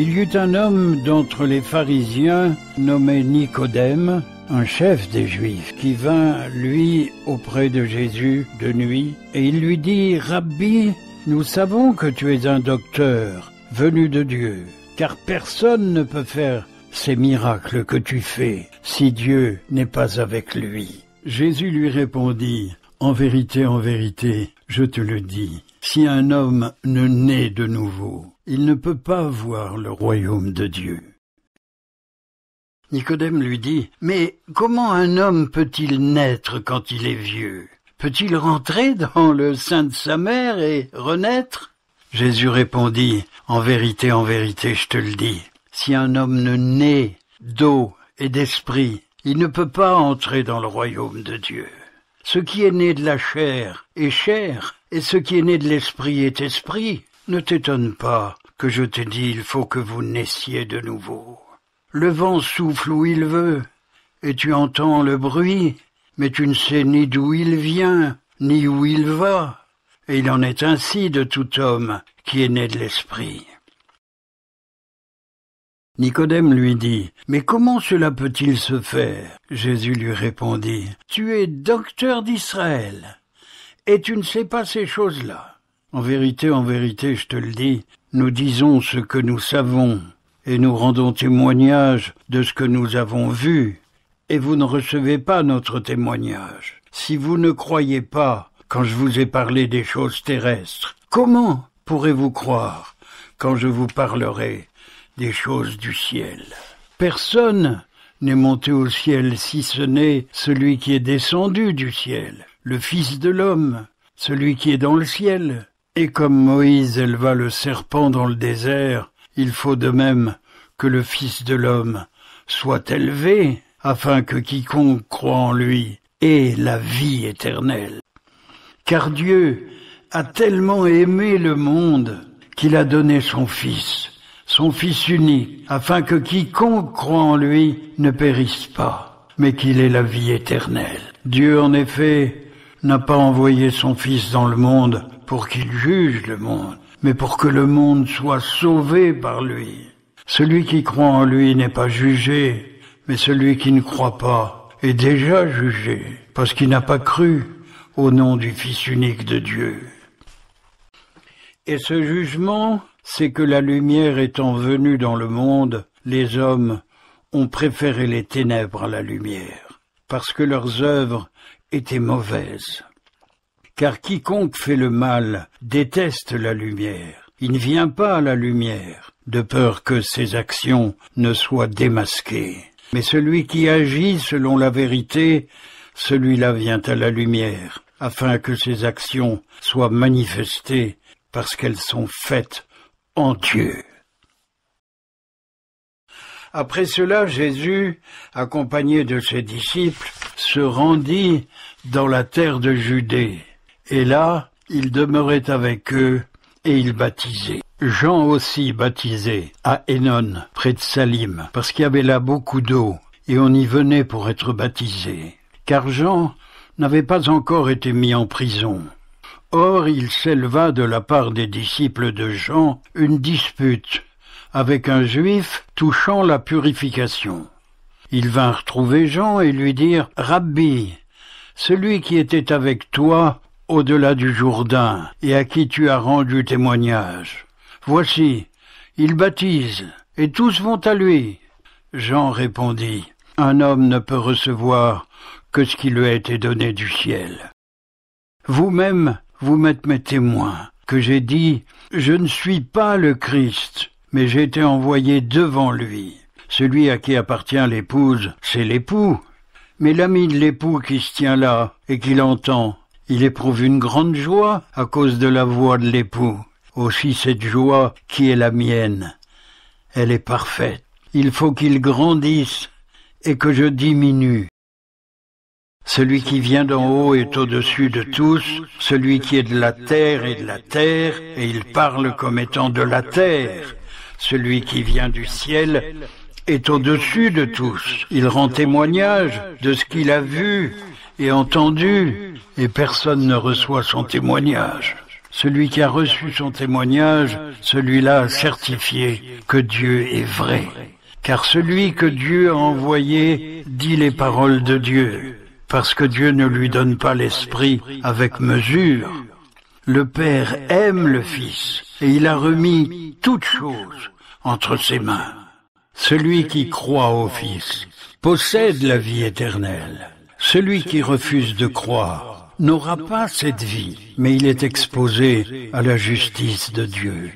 Il y eut un homme d'entre les pharisiens nommé Nicodème, un chef des Juifs, qui vint, lui, auprès de Jésus de nuit, et il lui dit, « Rabbi, nous savons que tu es un docteur, venu de Dieu, car personne ne peut faire ces miracles que tu fais, si Dieu n'est pas avec lui. » Jésus lui répondit, « En vérité, je te le dis, si un homme ne naît de nouveau, il ne peut pas voir le royaume de Dieu. » Nicodème lui dit, « Mais comment un homme peut-il naître quand il est vieux? Peut-il rentrer dans le sein de sa mère et renaître ?» Jésus répondit, « En vérité, je te le dis, si un homme ne naît d'eau et d'esprit, il ne peut pas entrer dans le royaume de Dieu. Ce qui est né de la chair est chair, et ce qui est né de l'esprit est esprit. Ne t'étonne pas que je te dis, il faut que vous naissiez de nouveau. Le vent souffle où il veut, et tu entends le bruit, mais tu ne sais ni d'où il vient, ni où il va. Et il en est ainsi de tout homme qui est né de l'esprit. » Nicodème lui dit, « Mais comment cela peut-il se faire ?» Jésus lui répondit, « Tu es docteur d'Israël, et tu ne sais pas ces choses-là. En vérité, je te le dis, nous disons ce que nous savons, et nous rendons témoignage de ce que nous avons vu, et vous ne recevez pas notre témoignage. Si vous ne croyez pas quand je vous ai parlé des choses terrestres, comment pourrez-vous croire quand je vous parlerai des choses du ciel? Personne n'est monté au ciel si ce n'est celui qui est descendu du ciel, le Fils de l'homme, celui qui est dans le ciel. Et comme Moïse éleva le serpent dans le désert, il faut de même que le Fils de l'homme soit élevé, afin que quiconque croit en lui ait la vie éternelle. Car Dieu a tellement aimé le monde qu'il a donné son Fils unique, afin que quiconque croit en lui ne périsse pas, mais qu'il ait la vie éternelle. Dieu, en effet, n'a pas envoyé son Fils dans le monde pour qu'il juge le monde, mais pour que le monde soit sauvé par lui. Celui qui croit en lui n'est pas jugé, mais celui qui ne croit pas est déjà jugé, parce qu'il n'a pas cru au nom du Fils unique de Dieu. Et ce jugement, c'est que la lumière étant venue dans le monde, les hommes ont préféré les ténèbres à la lumière, parce que leurs œuvres étaient mauvaises. Car quiconque fait le mal déteste la lumière. Il ne vient pas à la lumière, de peur que ses actions ne soient démasquées. Mais celui qui agit selon la vérité, celui-là vient à la lumière, afin que ses actions soient manifestées parce qu'elles sont faites en Dieu. Après cela, Jésus, accompagné de ses disciples, se rendit dans la terre de Judée. Et là, il demeurait avec eux et il baptisait. Jean aussi baptisait à Hénon, près de Salim, parce qu'il y avait là beaucoup d'eau, et on y venait pour être baptisé. Car Jean n'avait pas encore été mis en prison. Or, il s'éleva de la part des disciples de Jean une dispute avec un juif touchant la purification. Ils vinrent trouver Jean et lui dirent, « Rabbi, celui qui était avec toi au-delà du Jourdain et à qui tu as rendu témoignage, voici, il baptise et tous vont à lui. » Jean répondit, « Un homme ne peut recevoir que ce qui lui a été donné du ciel. Vous-même, vous m'êtes mes témoins, que j'ai dit, je ne suis pas le Christ, mais j'ai été envoyé devant lui. Celui à qui appartient l'épouse, c'est l'époux. Mais l'ami de l'époux qui se tient là et qui l'entend, il éprouve une grande joie à cause de la voix de l'époux. Aussi cette joie qui est la mienne, elle est parfaite. Il faut qu'il grandisse et que je diminue. Celui qui vient d'en haut est au-dessus de tous, celui qui est de la terre est de la terre, et il parle comme étant de la terre. Celui qui vient du ciel est au-dessus de tous. Il rend témoignage de ce qu'il a vu et entendu, et personne ne reçoit son témoignage. Celui qui a reçu son témoignage, celui-là a certifié que Dieu est vrai. Car celui que Dieu a envoyé dit les paroles de Dieu, parce que Dieu ne lui donne pas l'Esprit avec mesure. Le Père aime le Fils, et il a remis toutes choses entre ses mains. Celui qui croit au Fils possède la vie éternelle. Celui qui refuse de croire n'aura pas cette vie, mais il est exposé à la justice de Dieu.